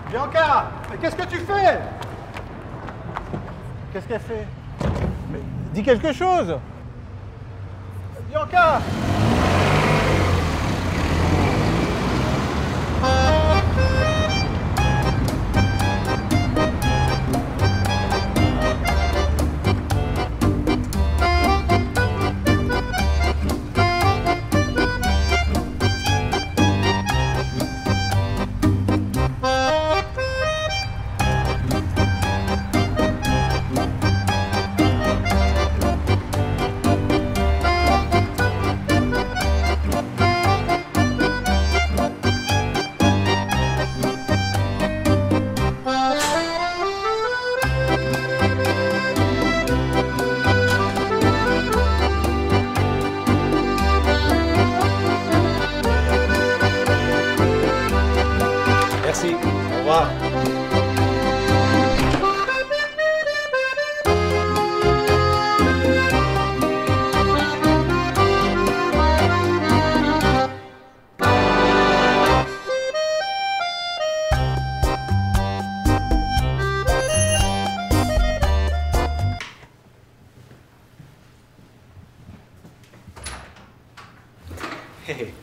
Bianca, mais qu'est-ce que tu fais? Qu'est-ce qu'elle fait? Mais dis quelque chose! Bianca! Merci, au revoir.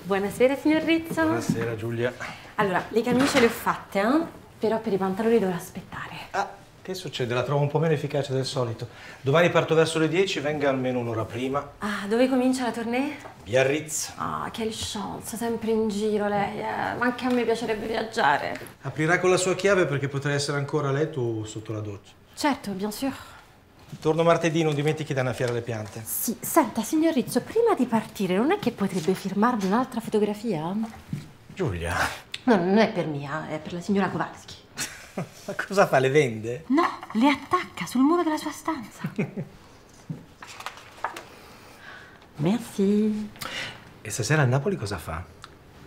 Buonasera, signor Rizzo. Buonasera, Giulia. Allora, le camicie le ho fatte, però per i pantaloni dovrò aspettare. Ah, che succede? La trovo un po' meno efficace del solito. Domani parto verso le 10, venga almeno un'ora prima. Ah, dove comincia la tournée? Biarritz. Ah, quelle chance, sempre in giro lei, Ma anche a me piacerebbe viaggiare. Aprirà con la sua chiave perché potrei essere ancora a letto o sotto la doccia. Certo, bien sûr. Torno martedì, non dimentichi di annaffiare le piante. Sì, senta, signor Rizzo, prima di partire, non è che potrebbe firmarmi un'altra fotografia? Giulia. No, non è per mia, è per la signora Kowalski. Ma cosa fa? Le vende? No, le attacca sul muro della sua stanza. Merci. E stasera a Napoli cosa fa?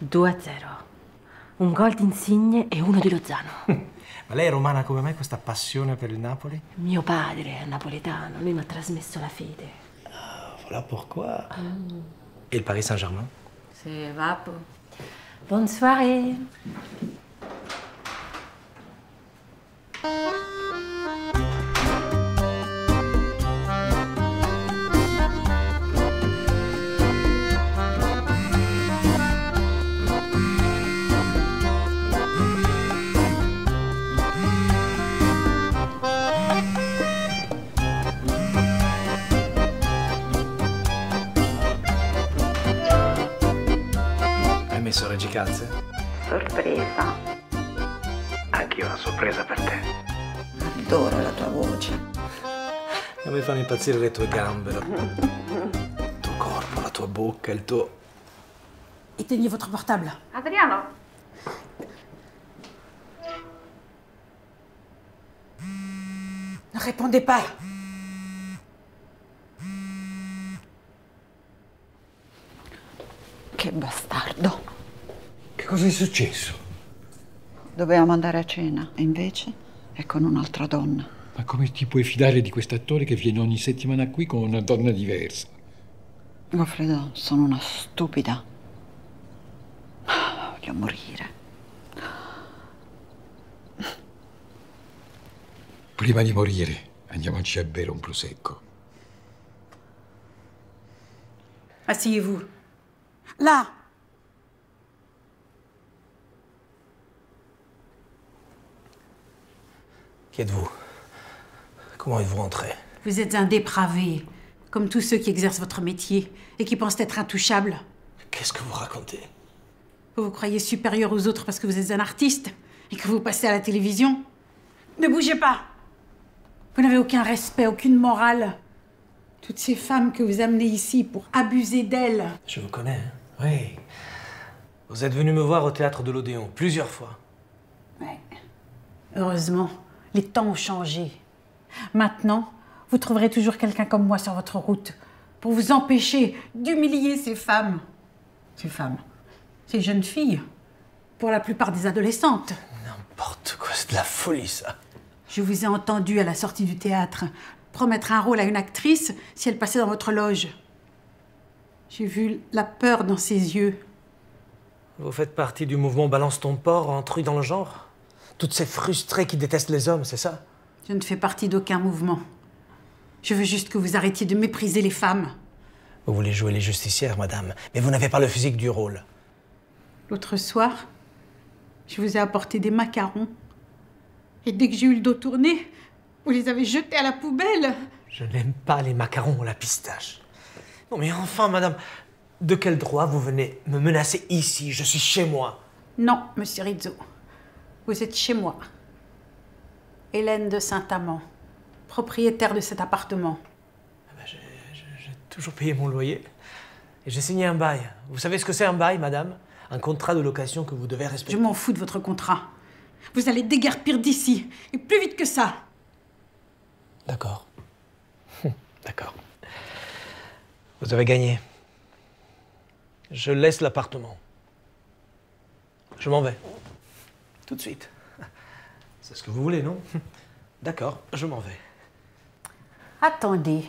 2-0. Un gol di Insigne e uno di Lozano. Ma lei è romana, come mai questa passione per il Napoli? Mio padre è napoletano, lui mi ha trasmesso la fede. Ah, voilà pourquoi. E il Paris Saint-Germain? C'est vapo. Bonne soirée. Hai messo reggicalze? Sorpresa. Anch'io ho una sorpresa per te. Adoro la tua voce. A me fanno impazzire le tue gambe, il tuo corpo, la tua bocca, il tuo... Éteignez votre portable. Adriano. Ne répondez pas. Che bastardo. Che cosa è successo? Dovevamo andare a cena e invece è con un'altra donna. Ma come ti puoi fidare di quest'attore che viene ogni settimana qui con una donna diversa? Goffredo, sono una stupida. Voglio morire. Prima di morire, andiamoci a bere un prosecco. Asseyez-vous. Là. Qui êtes-vous? Comment êtes-vous rentré? Vous êtes un dépravé, comme tous ceux qui exercent votre métier et qui pensent être intouchables. Qu'est-ce que vous racontez? Vous vous croyez supérieur aux autres parce que vous êtes un artiste et que vous passez à la télévision. Ne bougez pas. Vous n'avez aucun respect, aucune morale. Toutes ces femmes que vous amenez ici pour abuser d'elles. Je vous connais, hein? Oui. Vous êtes venu me voir au théâtre de l'Odéon plusieurs fois. Ouais. Heureusement, les temps ont changé. Maintenant, vous trouverez toujours quelqu'un comme moi sur votre route pour vous empêcher d'humilier ces femmes. Ces jeunes filles. Pour la plupart des adolescentes. N'importe quoi, c'est de la folie, ça. Je vous ai entendu à la sortie du théâtre promettre un rôle à une actrice si elle passait dans votre loge. J'ai vu la peur dans ses yeux. Vous faites partie du mouvement Balance ton porc, un truc dans le genre? Toutes ces frustrées qui détestent les hommes, c'est ça? Je ne fais partie d'aucun mouvement. Je veux juste que vous arrêtiez de mépriser les femmes. Vous voulez jouer les justicières, madame, mais vous n'avez pas le physique du rôle. L'autre soir, je vous ai apporté des macarons. Et dès que j'ai eu le dos tourné, vous les avez jetés à la poubelle. Je n'aime pas les macarons ou la pistache. Non mais enfin, madame, de quel droit vous venez me menacer ici? Je suis chez moi. Non, monsieur Rizzo. Vous êtes chez moi. Hélène de Saint-Amand, propriétaire de cet appartement. J'ai toujours payé mon loyer. Et j'ai signé un bail. Vous savez ce que c'est un bail, madame? Un contrat de location que vous devez respecter. Je m'en fous de votre contrat. Vous allez déguerpir d'ici, et plus vite que ça. D'accord. D'accord. Vous avez gagné. Je laisse l'appartement. Je m'en vais. Tout de suite. C'est ce que vous voulez, non? D'accord, je m'en vais. Attendez.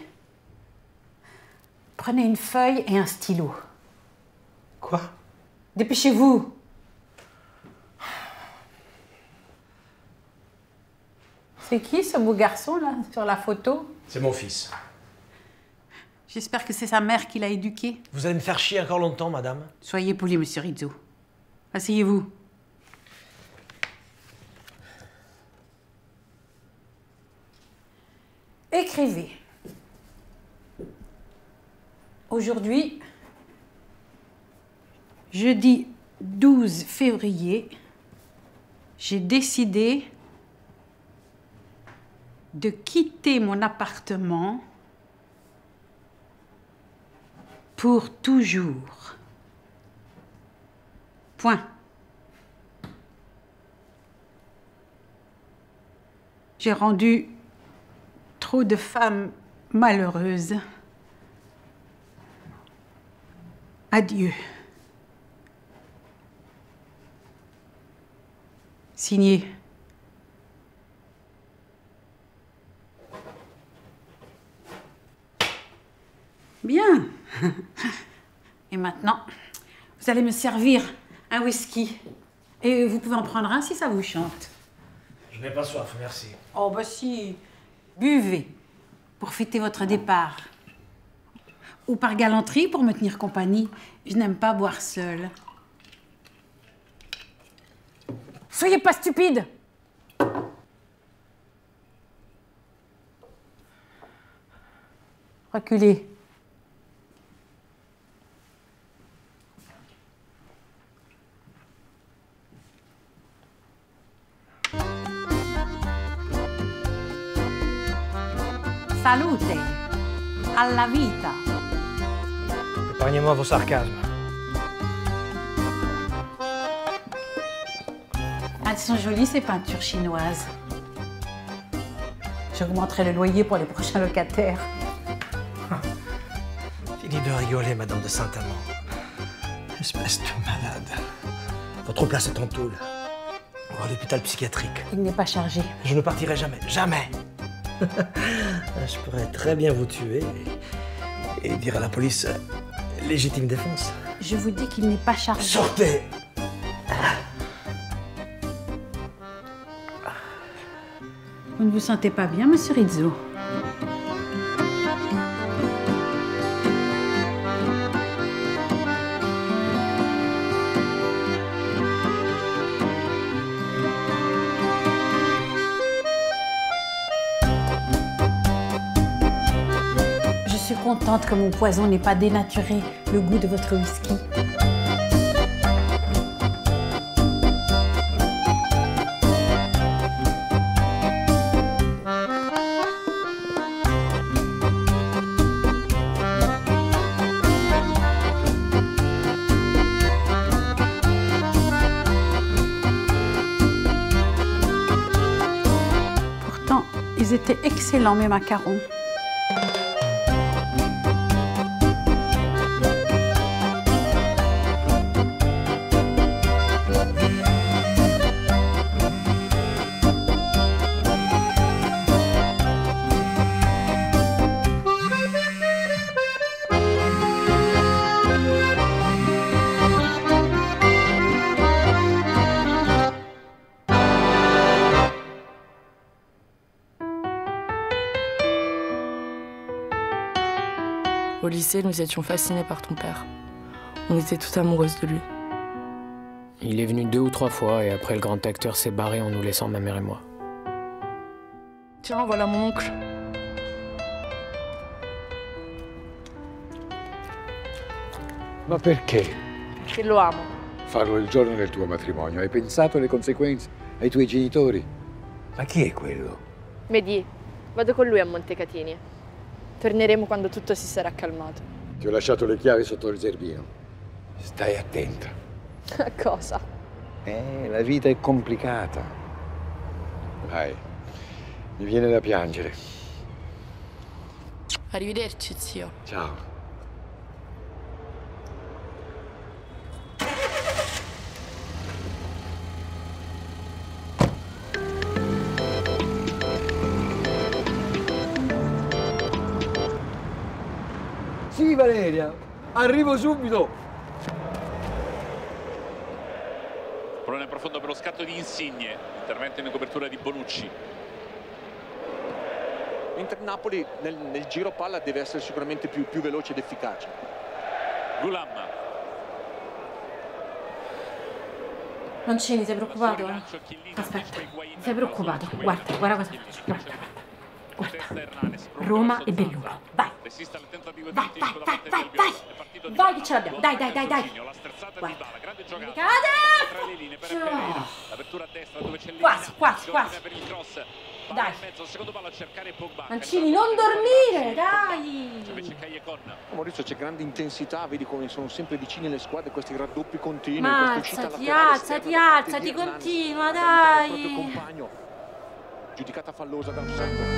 Prenez une feuille et un stylo. Quoi? Dépêchez-vous. C'est qui ce beau garçon là sur la photo? C'est mon fils. J'espère que c'est sa mère qui l'a éduqué. Vous allez me faire chier encore longtemps, madame? Soyez poli, monsieur Rizzo. Asseyez-vous. Écrivez. Aujourd'hui, jeudi 12 février, j'ai décidé de quitter mon appartement pour toujours. Point. J'ai rendu trop de femmes malheureuses. Adieu. Signé. Bien. Et maintenant, vous allez me servir un whisky. Et vous pouvez en prendre un si ça vous chante. Je n'ai pas soif, merci. Oh, bah si. Buvez pour fêter votre départ. Ou par galanterie pour me tenir compagnie. Je n'aime pas boire seule. Soyez pas stupide. Reculez. Salute. Alla vita. Épargnez-moi vos sarcasmes. Elles sont jolies, ces peintures chinoises. J'augmenterai le loyer pour les prochains locataires. Fini de rigoler, madame de Saint-Amand. Espèce de malade. Votre place est en Toul. Ou à l'hôpital psychiatrique. Il n'est pas chargé. Je ne partirai jamais. Jamais. Je pourrais très bien vous tuer et dire à la police légitime défense. Je vous dis qu'il n'est pas chargé. Sortez! Vous ne vous sentez pas bien, monsieur Rizzo? Je suis contente que mon poison n'ait pas dénaturé le goût de votre whisky. Pourtant, ils étaient excellents, mes macarons. lycée, nous étions fascinés par ton père. On était toutes amoureuses de lui. Il est venu 2 ou 3 fois et après le grand acteur s'est barré en nous laissant ma mère et moi. Tiens, voilà mon oncle. Ma perché? Che lo amo. Farlo il giorno del tuo matrimonio. Hai pensato alle conseguenze? Ai tuoi genitori? Ma chi è quello? Mehdi, vado con lui a Montecatini. Torneremo quando tutto si sarà calmato. Ti ho lasciato le chiavi sotto il zerbino. Stai attenta. A cosa? La vita è complicata. Vai, mi viene da piangere. Arrivederci, zio. Ciao. Sì, Valeria, arrivo subito. Pallone profondo per lo scatto di Insigne, intervento in copertura di Bonucci. Mentre il Napoli nel giro palla deve essere sicuramente più veloce ed efficace. Gulam. Mancini, sei preoccupato? Aspetta, sei preoccupato. Guarda cosa faccio. Guarda. Roma e Belluno. Vai. Vai che ce l'abbiamo. Dai. Guarda. Quasi. Dai. Mancini, non dormire, dai. Maurizio, c'è grande intensità, vedi come sono sempre vicine le squadre, questi raddoppi continui. Ma alzati, continua, dai. Giudicata fallosa da un secolo.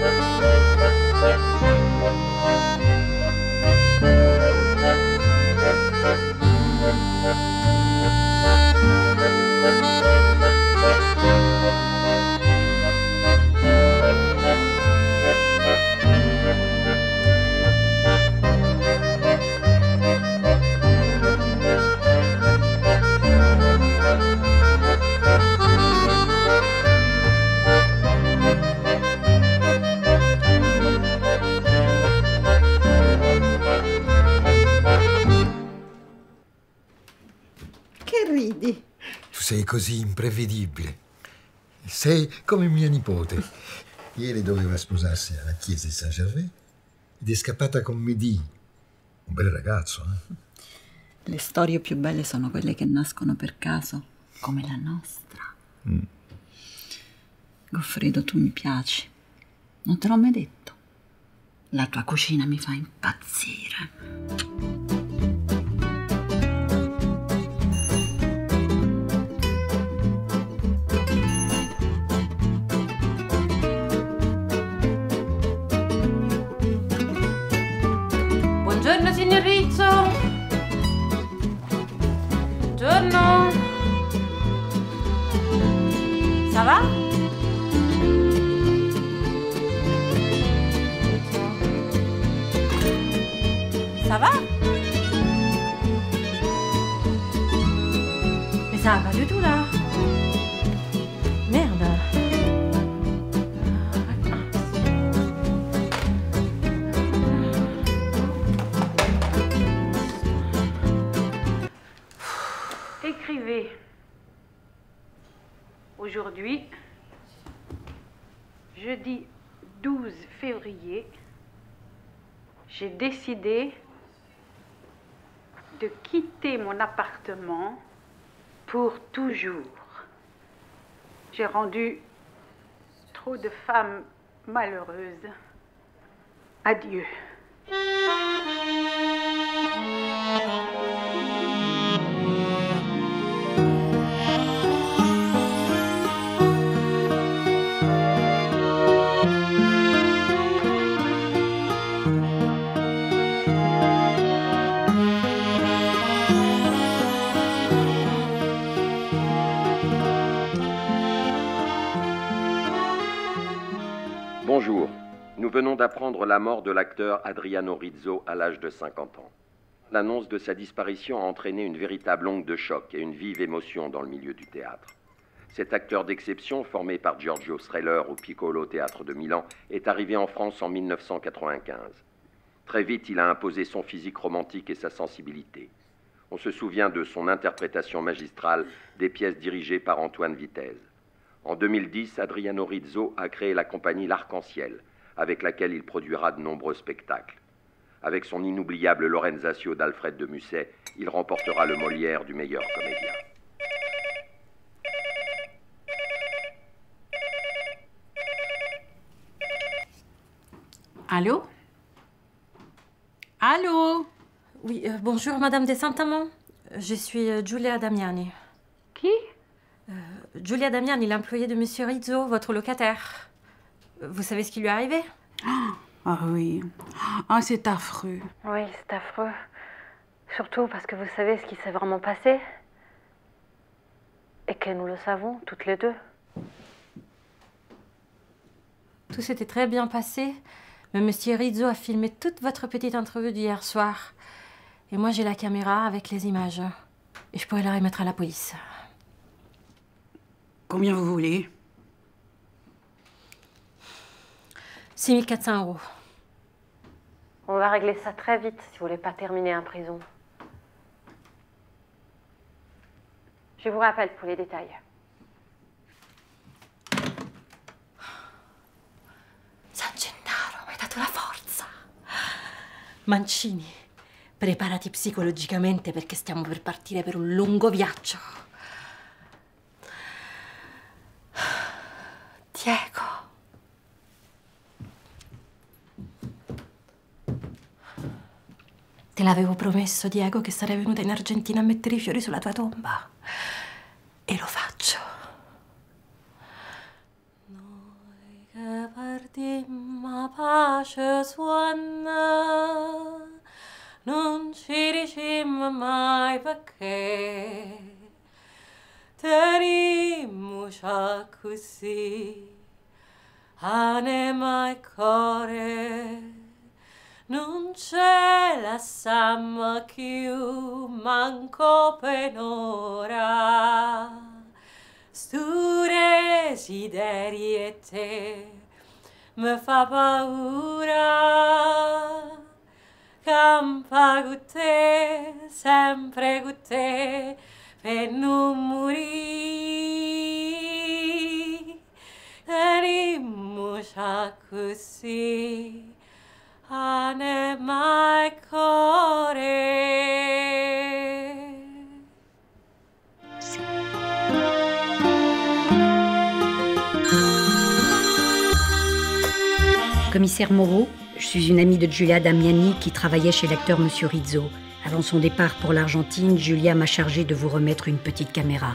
Ridi. Tu sei così imprevedibile. Sei come mia nipote. Ieri doveva sposarsi alla chiesa di Saint-Gervais ed è scappata con Mehdi. Un bel ragazzo, eh? Le storie più belle sono quelle che nascono per caso, come la nostra. Goffredo, tu mi piaci. Non te l'ho mai detto. La tua cucina mi fa impazzire. Buongiorno, signor Rizzo. Buongiorno. Ça va? Ça va? Mais ça va pas du tout là. Merde. Écrivez. Aujourd'hui, jeudi 12 février, j'ai décidé de quitter mon appartement pour toujours. J'ai rendu trop de femmes malheureuses. Adieu. Bonjour, nous venons d'apprendre la mort de l'acteur Adriano Rizzo à l'âge de 50 ans. L'annonce de sa disparition a entraîné une véritable onde de choc et une vive émotion dans le milieu du théâtre. Cet acteur d'exception, formé par Giorgio Strehler au Piccolo Théâtre de Milan, est arrivé en France en 1995. Très vite, il a imposé son physique romantique et sa sensibilité. On se souvient de son interprétation magistrale des pièces dirigées par Antoine Vitez. En 2010, Adriano Rizzo a créé la compagnie L'Arc-en-Ciel, avec laquelle il produira de nombreux spectacles. Avec son inoubliable Lorenzaccio d'Alfred de Musset, il remportera le Molière du meilleur comédien. Allô? Allô? Oui, bonjour Madame de Saint-Amand. Je suis Giulia Damiani. Qui? Giulia Damiani, l'employée de Monsieur Rizzo, votre locataire. Vous savez ce qui lui est arrivé? Ah oui. Ah, c'est affreux. Oui, c'est affreux. Surtout parce que vous savez ce qui s'est vraiment passé. Et que nous le savons, toutes les deux. Tout s'était très bien passé, mais Monsieur Rizzo a filmé toute votre petite entrevue d'hier soir. Et moi, j'ai la caméra avec les images. Et je pourrais la remettre à la police. Combien vous voulez? 6 400 €. On va régler ça très vite si vous voulez pas terminer en prison. Je vous rappelle pour les détails. San Gennaro, mi hai dato la forza. Mancini, preparati psicologicamente perché stiamo per partire per un lungo viaggio. Diego. Te l'avevo promesso, Diego, che sarei venuta in Argentina a mettere i fiori sulla tua tomba. E lo faccio. Noi che partimmo a pace suona, non ci dicimmo mai perché. Tenimmo già così, anima e cuore. Non ce la samma più, manco per ora. Stu desideri e te mi fa paura. Campa con te, sempre con te, per non morire. Tenimmo già così. Anima e cuore. Commissaire Moreau, je suis une amie de Giulia Damiani qui travaillait chez l'acteur Monsieur Rizzo. Avant son départ pour l'Argentine, Giulia m'a chargé de vous remettre une petite caméra.